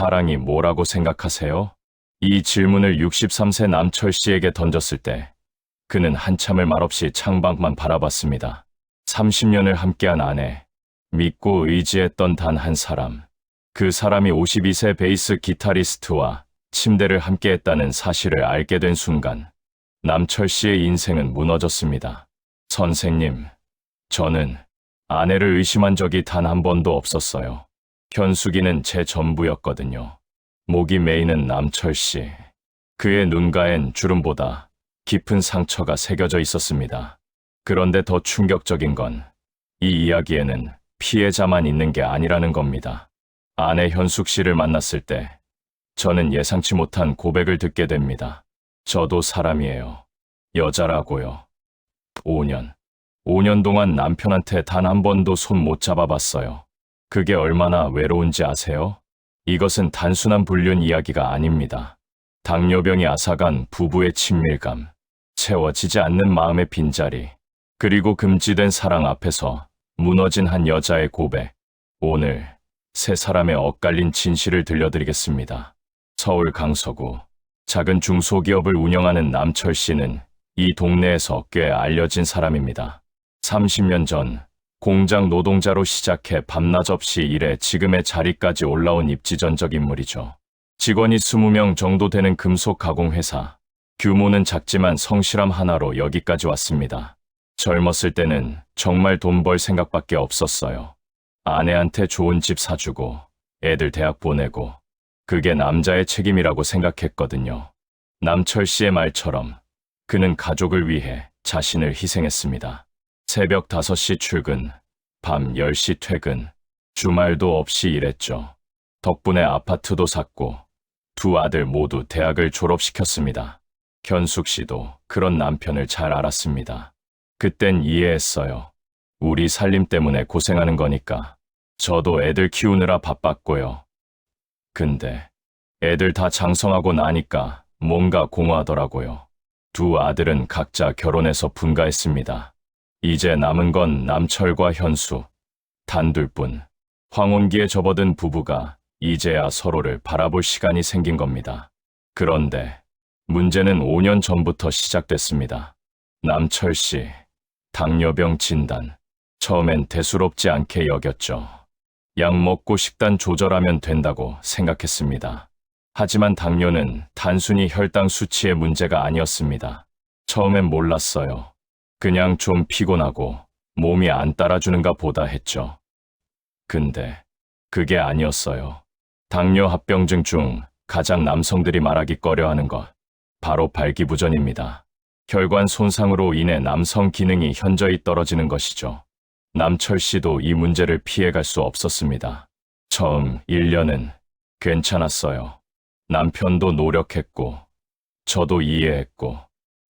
사랑이 뭐라고 생각하세요? 이 질문을 63세 남철 씨에게 던졌을 때 그는 한참을 말없이 창밖만 바라봤습니다. 30년을 함께한 아내, 믿고 의지했던 단 한 사람. 그 사람이 52세 베이스 기타리스트와 침대를 함께했다는 사실을 알게 된 순간 남철 씨의 인생은 무너졌습니다. 선생님, 저는 아내를 의심한 적이 단 한 번도 없었어요. 현숙이는 제 전부였거든요. 목이 메이는 남철 씨. 그의 눈가엔 주름보다 깊은 상처가 새겨져 있었습니다. 그런데 더 충격적인 건 이 이야기에는 피해자만 있는 게 아니라는 겁니다. 아내 현숙 씨를 만났을 때 저는 예상치 못한 고백을 듣게 됩니다. 저도 사람이에요. 여자라고요. 5년 동안 남편한테 단 한 번도 손 못 잡아봤어요. 그게 얼마나 외로운지 아세요? 이것은 단순한 불륜 이야기가 아닙니다. 당뇨병이 앗아간 부부의 친밀감, 채워지지 않는 마음의 빈자리, 그리고 금지된 사랑 앞에서 무너진 한 여자의 고백. 오늘 세 사람의 엇갈린 진실을 들려드리겠습니다. 서울 강서구 작은 중소기업을 운영하는 남철 씨는 이 동네에서 꽤 알려진 사람입니다. 30년 전 공장 노동자로 시작해 밤낮 없이 일해 지금의 자리까지 올라온 입지전적 인물이죠. 직원이 20명 정도 되는 금속 가공회사. 규모는 작지만 성실함 하나로 여기까지 왔습니다. 젊었을 때는 정말 돈 벌 생각밖에 없었어요. 아내한테 좋은 집 사주고 애들 대학 보내고 그게 남자의 책임이라고 생각했거든요. 남철 씨의 말처럼 그는 가족을 위해 자신을 희생했습니다. 새벽 5시 출근, 밤 10시 퇴근, 주말도 없이 일했죠. 덕분에 아파트도 샀고 두 아들 모두 대학을 졸업시켰습니다. 현숙 씨도 그런 남편을 잘 알았습니다. 그땐 이해했어요. 우리 살림 때문에 고생하는 거니까. 저도 애들 키우느라 바빴고요. 근데 애들 다 장성하고 나니까 뭔가 공허하더라고요. 두 아들은 각자 결혼해서 분가했습니다. 이제 남은 건 남철과 현숙, 단둘뿐. 황혼기에 접어든 부부가 이제야 서로를 바라볼 시간이 생긴 겁니다. 그런데 문제는 5년 전부터 시작됐습니다. 남철 씨, 당뇨병 진단. 처음엔 대수롭지 않게 여겼죠. 약 먹고 식단 조절하면 된다고 생각했습니다. 하지만 당뇨는 단순히 혈당 수치의 문제가 아니었습니다. 처음엔 몰랐어요. 그냥 좀 피곤하고 몸이 안 따라주는가 보다 했죠. 근데 그게 아니었어요. 당뇨 합병증 중 가장 남성들이 말하기 꺼려하는 것, 바로 발기부전입니다. 혈관 손상으로 인해 남성 기능이 현저히 떨어지는 것이죠. 남철 씨도 이 문제를 피해갈 수 없었습니다. 처음 1년은 괜찮았어요. 남편도 노력했고, 저도 이해했고,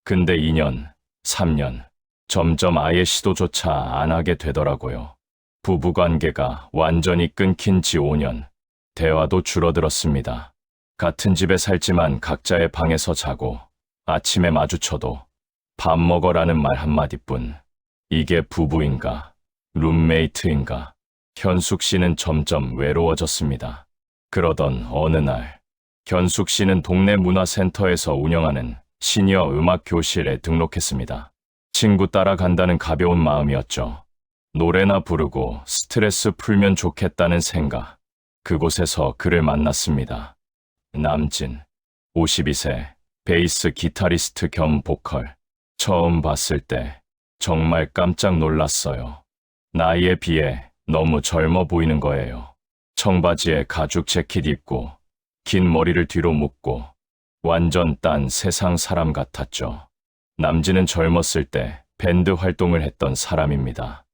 근데 2년, 3년, 점점 아예 시도조차 안 하게 되더라고요. 부부관계가 완전히 끊긴 지 5년, 대화도 줄어들었습니다. 같은 집에 살지만 각자의 방에서 자고, 아침에 마주쳐도 밥 먹어라는 말 한마디뿐. 이게 부부인가? 룸메이트인가? 현숙 씨는 점점 외로워졌습니다. 그러던 어느 날, 현숙 씨는 동네 문화센터에서 운영하는 시니어 음악 교실에 등록했습니다. 친구 따라간다는 가벼운 마음이었죠. 노래나 부르고 스트레스 풀면 좋겠다는 생각. 그곳에서 그를 만났습니다. 남진, 52세, 베이스 기타리스트 겸 보컬. 처음 봤을 때 정말 깜짝 놀랐어요. 나이에 비해 너무 젊어 보이는 거예요. 청바지에 가죽 재킷 입고 긴 머리를 뒤로 묶고 완전 딴 세상 사람 같았죠. 남진은 젊었을 때 밴드 활동을 했던 사람입니다.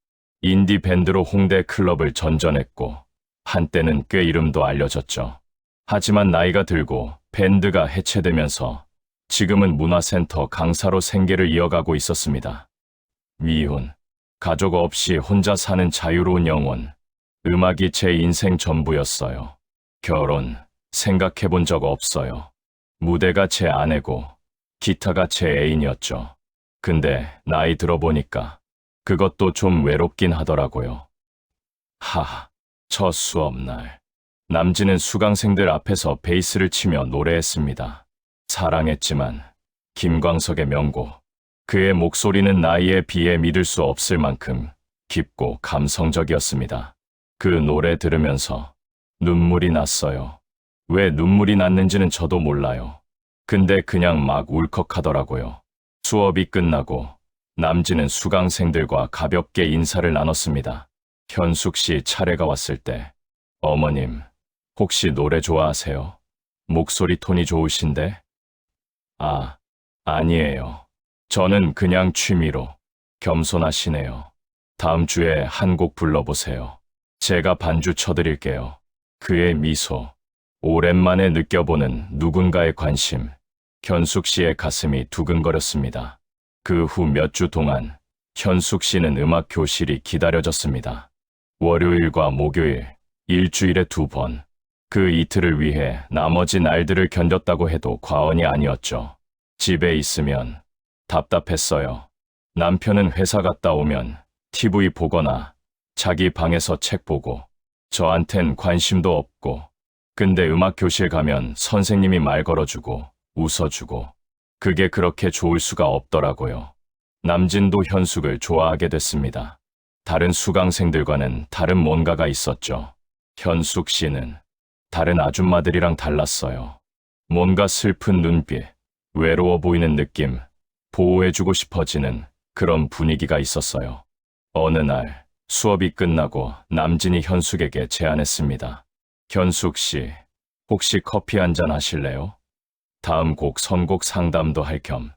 인디 밴드로 홍대 클럽을 전전했고 한때는 꽤 이름도 알려졌죠. 하지만 나이가 들고 밴드가 해체되면서 지금은 문화센터 강사로 생계를 이어가고 있었습니다. 미혼, 가족 없이 혼자 사는 자유로운 영혼. 음악이 제 인생 전부였어요. 결혼, 생각해 본 적 없어요. 무대가 제 아내고 기타가 제 애인이었죠. 근데 나이 들어보니까 그것도 좀 외롭긴 하더라고요. 첫 수업날 남진은 수강생들 앞에서 베이스를 치며 노래했습니다. 사랑했지만 김광석의 명곡. 그의 목소리는 나이에 비해 믿을 수 없을 만큼 깊고 감성적이었습니다. 그 노래 들으면서 눈물이 났어요. 왜 눈물이 났는지는 저도 몰라요. 근데 그냥 막 울컥하더라고요. 수업이 끝나고 남진은 수강생들과 가볍게 인사를 나눴습니다. 현숙 씨 차례가 왔을 때, 어머님, 혹시 노래 좋아하세요? 목소리 톤이 좋으신데? 아, 아니에요. 저는 그냥 취미로. 겸손하시네요. 다음 주에 한 곡 불러보세요. 제가 반주 쳐드릴게요. 그의 미소. 오랜만에 느껴보는 누군가의 관심. 현숙 씨의 가슴이 두근거렸습니다. 그 후 몇 주 동안 현숙 씨는 음악 교실이 기다려졌습니다. 월요일과 목요일, 일주일에 2번. 그 이틀을 위해 나머지 날들을 견뎠다고 해도 과언이 아니었죠. 집에 있으면 답답했어요. 남편은 회사 갔다 오면 TV 보거나 자기 방에서 책 보고 저한텐 관심도 없고, 근데 음악 교실 가면 선생님이 말 걸어주고 웃어주고 그게 그렇게 좋을 수가 없더라고요. 남진도 현숙을 좋아하게 됐습니다. 다른 수강생들과는 다른 뭔가가 있었죠. 현숙 씨는 다른 아줌마들이랑 달랐어요. 뭔가 슬픈 눈빛, 외로워 보이는 느낌, 보호해주고 싶어지는 그런 분위기가 있었어요. 어느 날 수업이 끝나고 남진이 현숙에게 제안했습니다. 현숙 씨, 혹시 커피 한잔 하실래요? 다음 곡 선곡 상담도 할 겸.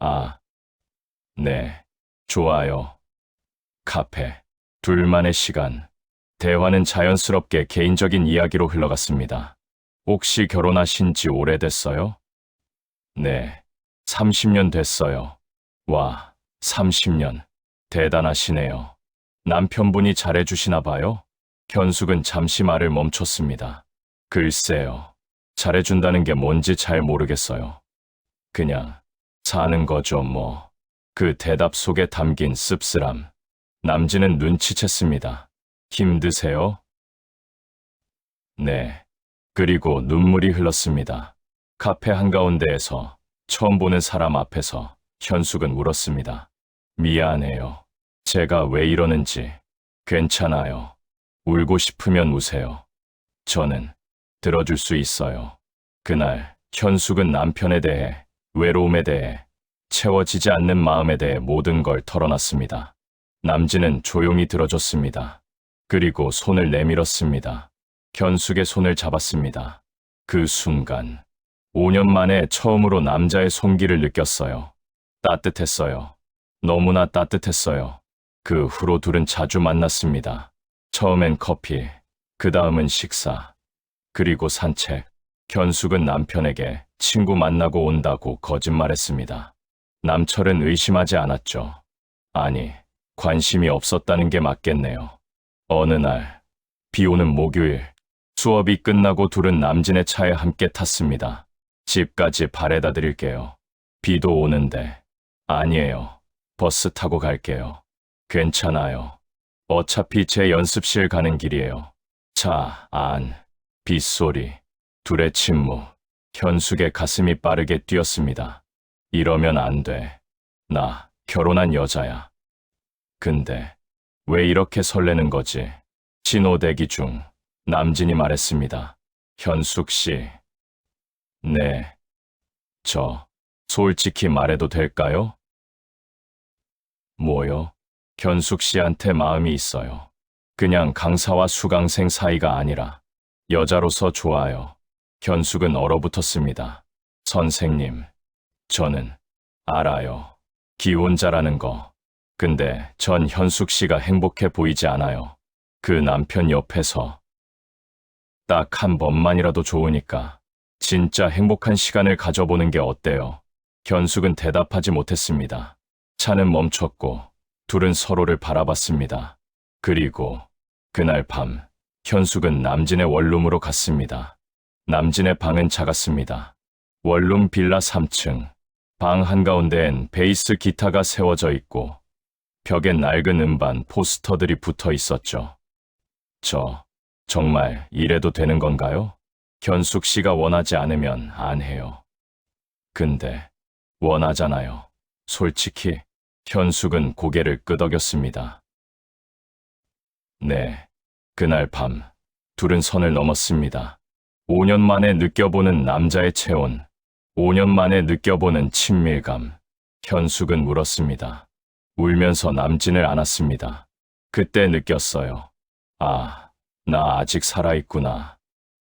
아, 네, 좋아요. 카페, 둘만의 시간. 대화는 자연스럽게 개인적인 이야기로 흘러갔습니다. 혹시 결혼하신 지 오래됐어요? 네, 30년 됐어요. 와, 30년. 대단하시네요. 남편분이 잘해주시나 봐요? 현숙은 잠시 말을 멈췄습니다. 글쎄요. 잘해준다는 게 뭔지 잘 모르겠어요. 그냥 사는 거죠, 뭐. 그 대답 속에 담긴 씁쓸함. 남진은 눈치챘습니다. 힘드세요? 네. 그리고 눈물이 흘렀습니다. 카페 한가운데에서 처음 보는 사람 앞에서 현숙은 울었습니다. 미안해요. 제가 왜 이러는지. 괜찮아요. 울고 싶으면 우세요. 저는 들어줄 수 있어요. 그날 현숙은 남편에 대해, 외로움에 대해, 채워지지 않는 마음에 대해 모든 걸 털어놨습니다. 남진은 조용히 들어줬습니다. 그리고 손을 내밀었습니다. 현숙의 손을 잡았습니다. 그 순간 5년 만에 처음으로 남자의 손길을 느꼈어요. 따뜻했어요. 너무나 따뜻했어요. 그 후로 둘은 자주 만났습니다. 처음엔 커피, 그 다음은 식사, 그리고 산책. 현숙은 남편에게 친구 만나고 온다고 거짓말했습니다. 남철은 의심하지 않았죠. 아니, 관심이 없었다는 게 맞겠네요. 어느 날, 비 오는 목요일, 수업이 끝나고 둘은 남진의 차에 함께 탔습니다. 집까지 바래다 드릴게요. 비도 오는데. 아니에요. 버스 타고 갈게요. 괜찮아요. 어차피 제 연습실 가는 길이에요. 차 안. 빗소리. 둘의 침묵. 현숙의 가슴이 빠르게 뛰었습니다. 이러면 안 돼. 나 결혼한 여자야. 근데 왜 이렇게 설레는 거지? 신호 대기 중 남진이 말했습니다. 현숙 씨. 네. 저 솔직히 말해도 될까요? 뭐요? 현숙 씨한테 마음이 있어요. 그냥 강사와 수강생 사이가 아니라 여자로서 좋아요. 현숙은 얼어붙었습니다. 선생님, 저는 알아요. 기혼자라는 거. 근데 전 현숙 씨가 행복해 보이지 않아요. 그 남편 옆에서. 딱 한 번만이라도 좋으니까 진짜 행복한 시간을 가져보는 게 어때요? 현숙은 대답하지 못했습니다. 차는 멈췄고 둘은 서로를 바라봤습니다. 그리고 그날 밤 현숙은 남진의 원룸으로 갔습니다. 남진의 방은 작았습니다. 원룸 빌라 3층. 방 한가운데엔 베이스 기타가 세워져 있고 벽엔 낡은 음반 포스터들이 붙어 있었죠. 저 정말 이래도 되는 건가요? 현숙 씨가 원하지 않으면 안 해요. 근데 원하잖아요. 솔직히 현숙은 고개를 끄덕였습니다. 네, 그날 밤 둘은 선을 넘었습니다. 5년 만에 느껴보는 남자의 체온, 5년 만에 느껴보는 친밀감. 현숙은 울었습니다. 울면서 남진을 안았습니다. 그때 느꼈어요. 아, 나 아직 살아있구나.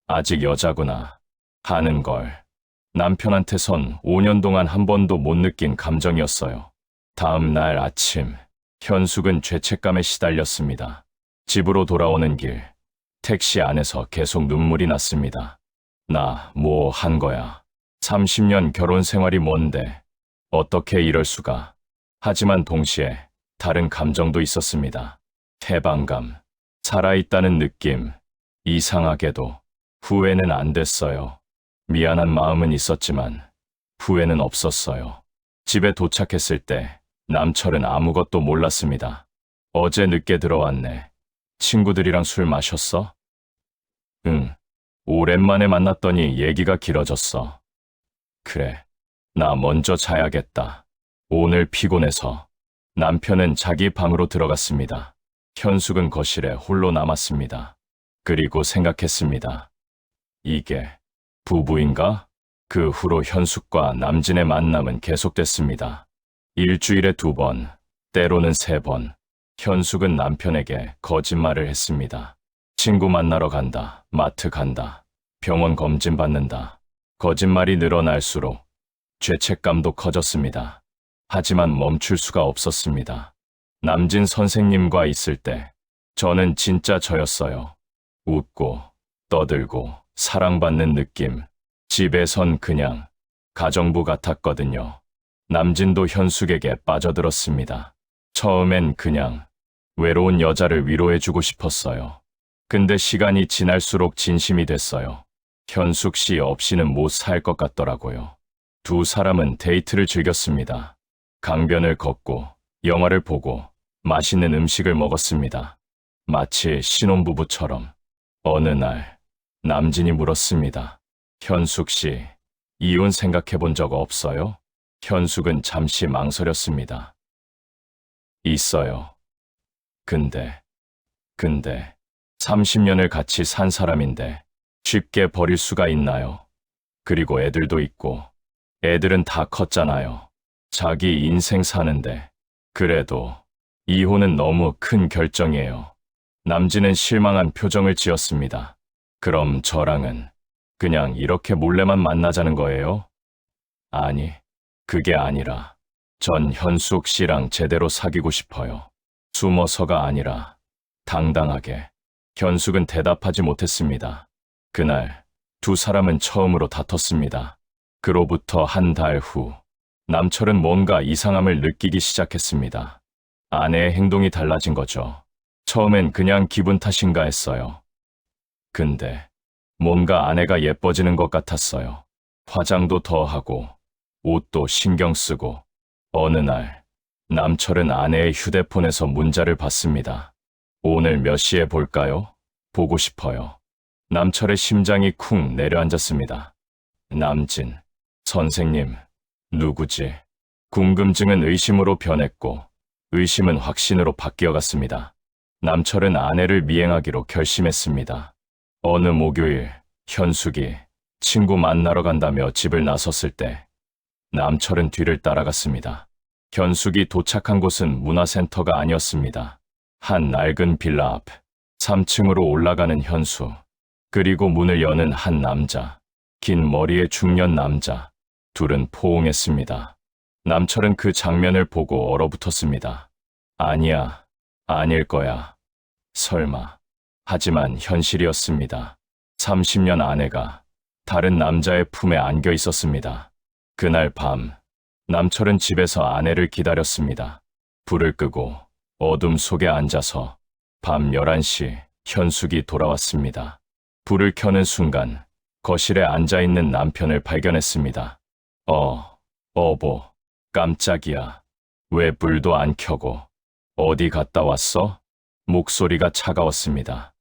아직 여자구나. 하는 걸. 남편한테선 5년 동안 한 번도 못 느낀 감정이었어요. 다음 날 아침, 현숙은 죄책감에 시달렸습니다. 집으로 돌아오는 길, 택시 안에서 계속 눈물이 났습니다. 나 뭐 한 거야. 30년 결혼 생활이 뭔데. 어떻게 이럴 수가. 하지만 동시에 다른 감정도 있었습니다. 해방감, 살아있다는 느낌. 이상하게도 후회는 안 됐어요. 미안한 마음은 있었지만 후회는 없었어요. 집에 도착했을 때 남철은 아무것도 몰랐습니다. 어제 늦게 들어왔네. 친구들이랑 술 마셨어? 응. 오랜만에 만났더니 얘기가 길어졌어. 그래. 나 먼저 자야겠다. 오늘 피곤해서. 남편은 자기 방으로 들어갔습니다. 현숙은 거실에 홀로 남았습니다. 그리고 생각했습니다. 이게 부부인가? 그 후로 현숙과 남진의 만남은 계속됐습니다. 일주일에 2번, 때로는 3번. 현숙은 남편에게 거짓말을 했습니다. 친구 만나러 간다, 마트 간다, 병원 검진 받는다. 거짓말이 늘어날수록 죄책감도 커졌습니다. 하지만 멈출 수가 없었습니다. 남진 선생님과 있을 때 저는 진짜 저였어요. 웃고 떠들고 사랑받는 느낌. 집에선 그냥 가정부 같았거든요. 남진도 현숙에게 빠져들었습니다. 처음엔 그냥 외로운 여자를 위로해주고 싶었어요. 근데 시간이 지날수록 진심이 됐어요. 현숙 씨 없이는 못 살 것 같더라고요. 두 사람은 데이트를 즐겼습니다. 강변을 걷고 영화를 보고 맛있는 음식을 먹었습니다. 마치 신혼부부처럼. 어느 날 남진이 물었습니다. 현숙 씨, 이혼 생각해 본 적 없어요? 현숙은 잠시 망설였습니다. 있어요. 근데 30년을 같이 산 사람인데 쉽게 버릴 수가 있나요? 그리고 애들도 있고, 애들은 다 컸잖아요. 자기 인생 사는데. 그래도 이혼은 너무 큰 결정이에요. 남진은 실망한 표정을 지었습니다. 그럼 저랑은 그냥 이렇게 몰래만 만나자는 거예요? 아니, 그게 아니라 전 현숙 씨랑 제대로 사귀고 싶어요. 숨어서가 아니라 당당하게. 현숙은 대답하지 못했습니다. 그날 두 사람은 처음으로 다퉜습니다. 그로부터 한 달 후, 남철은 뭔가 이상함을 느끼기 시작했습니다. 아내의 행동이 달라진 거죠. 처음엔 그냥 기분 탓인가 했어요. 근데 뭔가 아내가 예뻐지는 것 같았어요. 화장도 더 하고, 옷도 신경 쓰고. 어느 날, 남철은 아내의 휴대폰에서 문자를 받습니다. 오늘 몇 시에 볼까요? 보고 싶어요. 남철의 심장이 쿵 내려앉았습니다. 남진, 선생님, 누구지? 궁금증은 의심으로 변했고, 의심은 확신으로 바뀌어갔습니다. 남철은 아내를 미행하기로 결심했습니다. 어느 목요일, 현숙이 친구 만나러 간다며 집을 나섰을 때, 남철은 뒤를 따라갔습니다. 현숙이 도착한 곳은 문화센터가 아니었습니다. 한 낡은 빌라 앞, 3층으로 올라가는 현수, 그리고 문을 여는 한 남자, 긴 머리의 중년 남자. 둘은 포옹했습니다. 남철은 그 장면을 보고 얼어붙었습니다. 아니야, 아닐 거야. 설마. 하지만 현실이었습니다. 30년 아내가 다른 남자의 품에 안겨 있었습니다. 그날 밤, 남철은 집에서 아내를 기다렸습니다. 불을 끄고 어둠 속에 앉아서 밤 11시 현숙이 돌아왔습니다. 불을 켜는 순간 거실에 앉아있는 남편을 발견했습니다. 여보, 깜짝이야. 왜 불도 안 켜고 어디 갔다 왔어? 목소리가 차가웠습니다.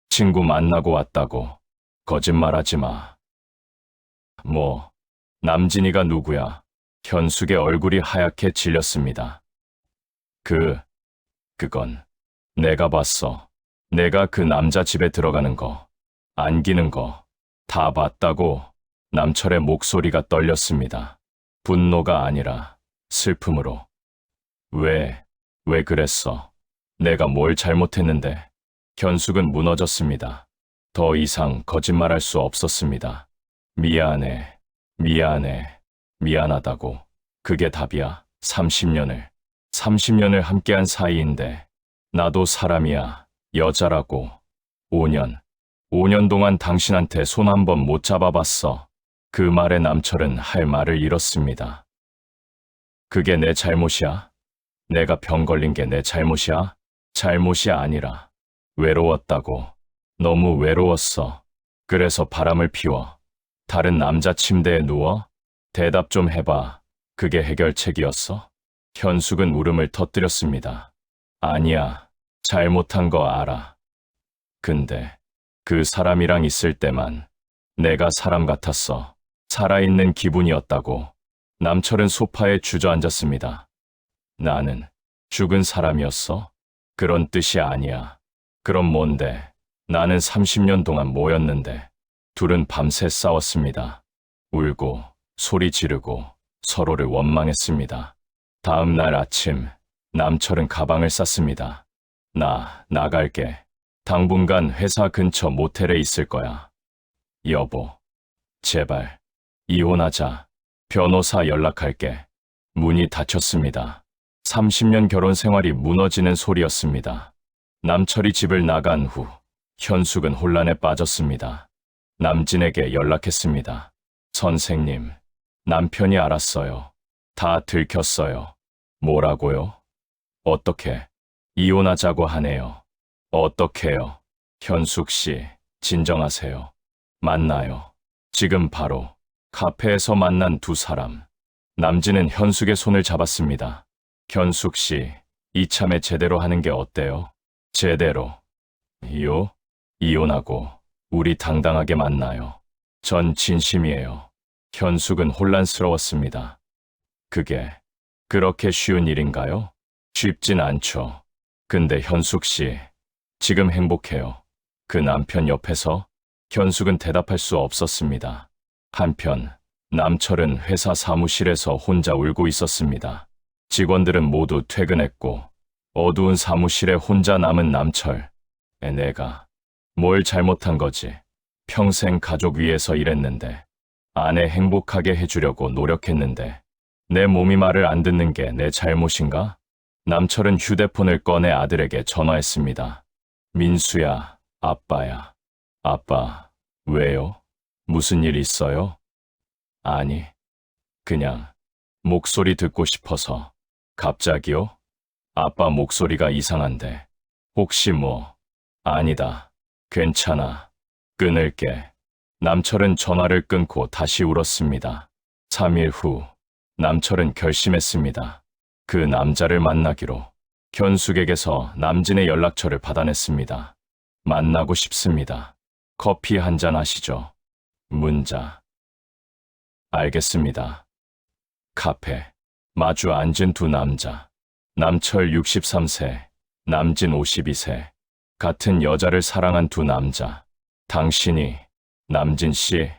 친구 만나고 왔다고. 거짓말하지 마. 뭐, 남진이가 누구야? 현숙의 얼굴이 하얗게 질렸습니다. 그건 내가 봤어. 내가 그 남자 집에 들어가는 거, 안기는 거, 다 봤다고. 남철의 목소리가 떨렸습니다. 분노가 아니라 슬픔으로. 왜 그랬어? 내가 뭘 잘못했는데? 현숙은 무너졌습니다. 더 이상 거짓말할 수 없었습니다. 미안하다고. 그게 답이야. 30년을 함께한 사이인데, 나도 사람이야. 여자라고. 5년 동안 당신한테 손 한 번 못 잡아봤어. 그 말에 남철은 할 말을 잃었습니다. 그게 내 잘못이야? 내가 병 걸린 게 내 잘못이야? 잘못이 아니라 외로웠다고. 너무 외로웠어. 그래서 바람을 피워. 다른 남자 침대에 누워? 대답 좀 해봐. 그게 해결책이었어? 현숙은 울음을 터뜨렸습니다. 아니야. 잘못한 거 알아. 근데 그 사람이랑 있을 때만 내가 사람 같았어. 살아있는 기분이었다고. 남철은 소파에 주저앉았습니다. 나는 죽은 사람이었어? 그런 뜻이 아니야. 그럼 뭔데? 나는 30년 동안 뭐였는데? 둘은 밤새 싸웠습니다. 울고 소리 지르고 서로를 원망했습니다. 다음 날 아침 남철은 가방을 쌌습니다. 나갈게. 당분간 회사 근처 모텔에 있을 거야. 여보, 제발 이혼하자. 변호사 연락할게. 문이 닫혔습니다. 30년 결혼 생활이 무너지는 소리였습니다. 남철이 집을 나간 후 현숙은 혼란에 빠졌습니다. 남진에게 연락했습니다. 선생님, 남편이 알았어요. 다 들켰어요. 뭐라고요? 어떻게? 이혼하자고 하네요. 어떻게요? 현숙 씨, 진정하세요. 만나요. 지금 바로. 카페에서 만난 두 사람. 남진은 현숙의 손을 잡았습니다. 현숙 씨, 이참에 제대로 하는 게 어때요? 제대로. 이혼하고 우리 당당하게 만나요. 전 진심이에요. 현숙은 혼란스러웠습니다. 그게 그렇게 쉬운 일인가요? 쉽진 않죠. 근데 현숙 씨, 지금 행복해요. 그 남편 옆에서? 현숙은 대답할 수 없었습니다. 한편 남철은 회사 사무실에서 혼자 울고 있었습니다. 직원들은 모두 퇴근했고 어두운 사무실에 혼자 남은 남철. 내가 뭘 잘못한 거지? 평생 가족 위해서 일했는데, 아내 행복하게 해주려고 노력했는데 내 몸이 말을 안 듣는 게 내 잘못인가? 남철은 휴대폰을 꺼내 아들에게 전화했습니다. 민수야, 아빠야. 아빠, 왜요? 무슨 일 있어요? 아니, 그냥 목소리 듣고 싶어서. 갑자기요? 아빠 목소리가 이상한데. 혹시 뭐? 아니다. 괜찮아. 끊을게. 남철은 전화를 끊고 다시 울었습니다. 3일 후, 남철은 결심했습니다. 그 남자를 만나기로. 현숙에게서 남진의 연락처를 받아냈습니다. 만나고 싶습니다. 커피 한잔 하시죠. 문자. 알겠습니다. 카페. 마주 앉은 두 남자. 남철 63세, 남진 52세. 같은 여자를 사랑한 두 남자. 당신이 남진 씨?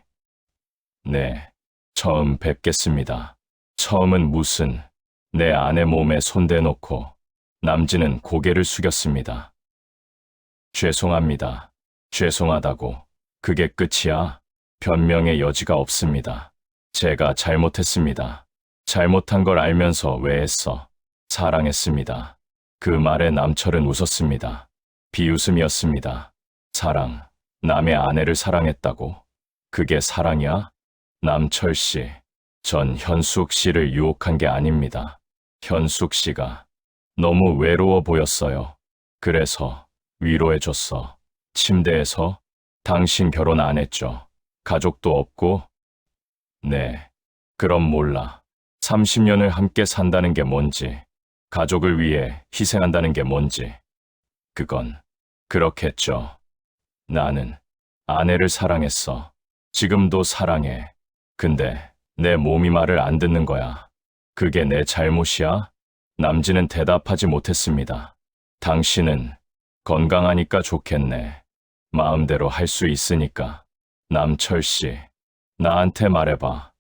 네, 처음 뵙겠습니다. 처음은 무슨, 내 아내 몸에 손대놓고. 남진은 고개를 숙였습니다. 죄송합니다. 죄송하다고. 그게 끝이야? 변명의 여지가 없습니다. 제가 잘못했습니다. 잘못한 걸 알면서 왜 했어? 사랑했습니다. 그 말에 남철은 웃었습니다. 비웃음이었습니다. 사랑, 남의 아내를 사랑했다고? 그게 사랑이야? 남철 씨, 전 현숙 씨를 유혹한 게 아닙니다. 현숙 씨가 너무 외로워 보였어요. 그래서 위로해줬어. 침대에서? 당신 결혼 안 했죠? 가족도 없고? 네, 그럼 몰라. 30년을 함께 산다는 게 뭔지, 가족을 위해 희생한다는 게 뭔지. 그건 그렇겠죠. 나는 아내를 사랑했어. 지금도 사랑해. 근데 내 몸이 말을 안 듣는 거야. 그게 내 잘못이야? 남진은 대답하지 못했습니다. 당신은 건강하니까 좋겠네. 마음대로 할 수 있으니까. 남철 씨, 나한테 말해봐.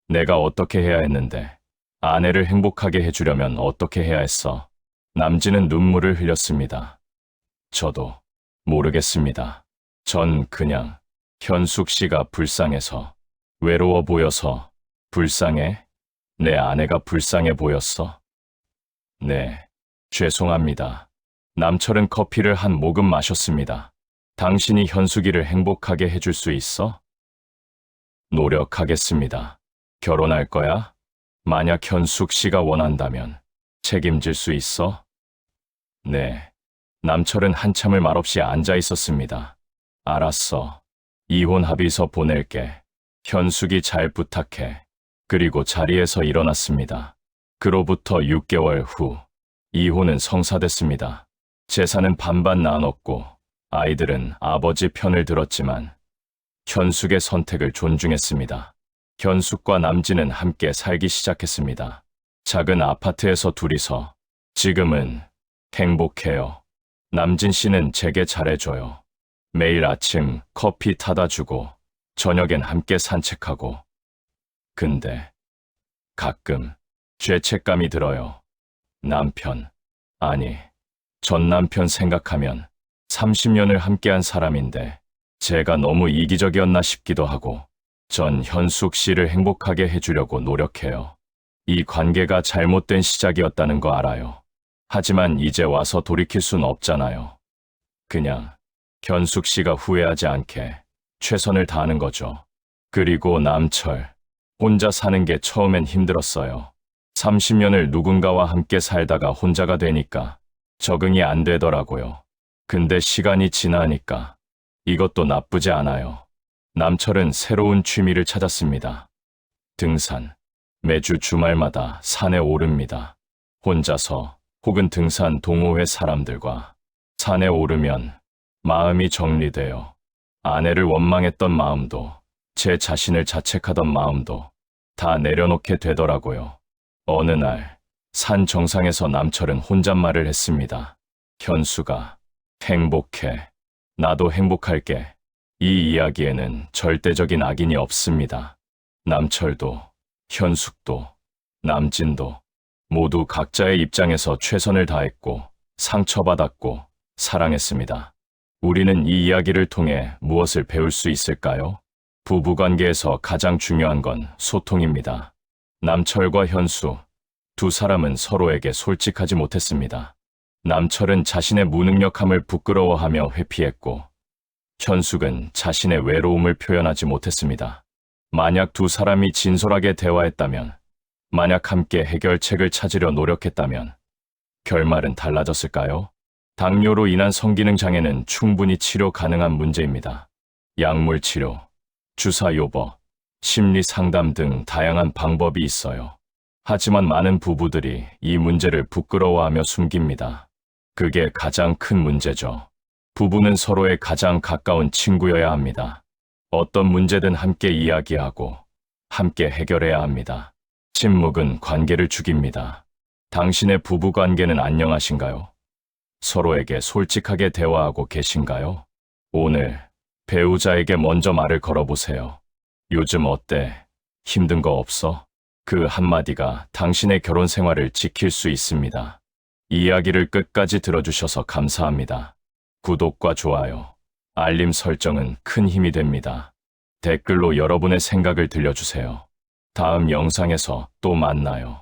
내가 어떻게 해야 했는데, 아내를 행복하게 해주려면 어떻게 해야 했어? 남진은 눈물을 흘렸습니다. 저도 모르겠습니다. 전 그냥 현숙 씨가 불쌍해서, 외로워 보여서, 불쌍해? 내 아내가 불쌍해 보였어? 네, 죄송합니다. 남철은 커피를 한 모금 마셨습니다. 당신이 현숙이를 행복하게 해줄 수 있어? 노력하겠습니다. 결혼할 거야? 만약 현숙 씨가 원한다면 책임질 수 있어? 네. 남철은 한참을 말없이 앉아 있었습니다. 알았어. 이혼 합의서 보낼게. 현숙이 잘 부탁해. 그리고 자리에서 일어났습니다. 그로부터 6개월 후, 이혼은 성사됐습니다. 재산은 반반 나눴고, 아이들은 아버지 편을 들었지만, 현숙의 선택을 존중했습니다. 현숙과 남진은 함께 살기 시작했습니다. 작은 아파트에서 둘이서, 지금은 행복해요. 남진 씨는 제게 잘해줘요. 매일 아침 커피 타다 주고, 저녁엔 함께 산책하고. 근데 가끔 죄책감이 들어요. 남편, 아니, 전 남편 생각하면 30년을 함께한 사람인데 제가 너무 이기적이었나 싶기도 하고, 전 현숙 씨를 행복하게 해주려고 노력해요. 이 관계가 잘못된 시작이었다는 거 알아요. 하지만 이제 와서 돌이킬 순 없잖아요. 그냥 현숙 씨가 후회하지 않게 최선을 다하는 거죠. 그리고 남철, 혼자 사는 게 처음엔 힘들었어요. 30년을 누군가와 함께 살다가 혼자가 되니까 적응이 안 되더라고요. 근데 시간이 지나니까 이것도 나쁘지 않아요. 남철은 새로운 취미를 찾았습니다. 등산. 매주 주말마다 산에 오릅니다. 혼자서 혹은 등산 동호회 사람들과. 산에 오르면 마음이 정리돼요. 아내를 원망했던 마음도, 제 자신을 자책하던 마음도 다 내려놓게 되더라고요. 어느 날 산 정상에서 남철은 혼잣말을 했습니다. 현수가 행복해. 나도 행복할게. 이 이야기에는 절대적인 악인이 없습니다. 남철도, 현숙도, 남진도 모두 각자의 입장에서 최선을 다했고 상처받았고 사랑했습니다. 우리는 이 이야기를 통해 무엇을 배울 수 있을까요? 부부관계에서 가장 중요한 건 소통입니다. 남철과 현수, 두 사람은 서로에게 솔직하지 못했습니다. 남철은 자신의 무능력함을 부끄러워하며 회피했고, 현숙은 자신의 외로움을 표현하지 못했습니다. 만약 두 사람이 진솔하게 대화했다면, 만약 함께 해결책을 찾으려 노력했다면, 결말은 달라졌을까요? 당뇨로 인한 성기능 장애는 충분히 치료 가능한 문제입니다. 약물 치료, 주사 요법, 심리 상담 등 다양한 방법이 있어요. 하지만 많은 부부들이 이 문제를 부끄러워하며 숨깁니다. 그게 가장 큰 문제죠. 부부는 서로의 가장 가까운 친구여야 합니다. 어떤 문제든 함께 이야기하고 함께 해결해야 합니다. 침묵은 관계를 죽입니다. 당신의 부부 관계는 안녕하신가요? 서로에게 솔직하게 대화하고 계신가요? 오늘 배우자에게 먼저 말을 걸어보세요. 요즘 어때? 힘든 거 없어? 그 한마디가 당신의 결혼 생활을 지킬 수 있습니다. 이야기를 끝까지 들어주셔서 감사합니다. 구독과 좋아요, 알림 설정은 큰 힘이 됩니다. 댓글로 여러분의 생각을 들려주세요. 다음 영상에서 또 만나요.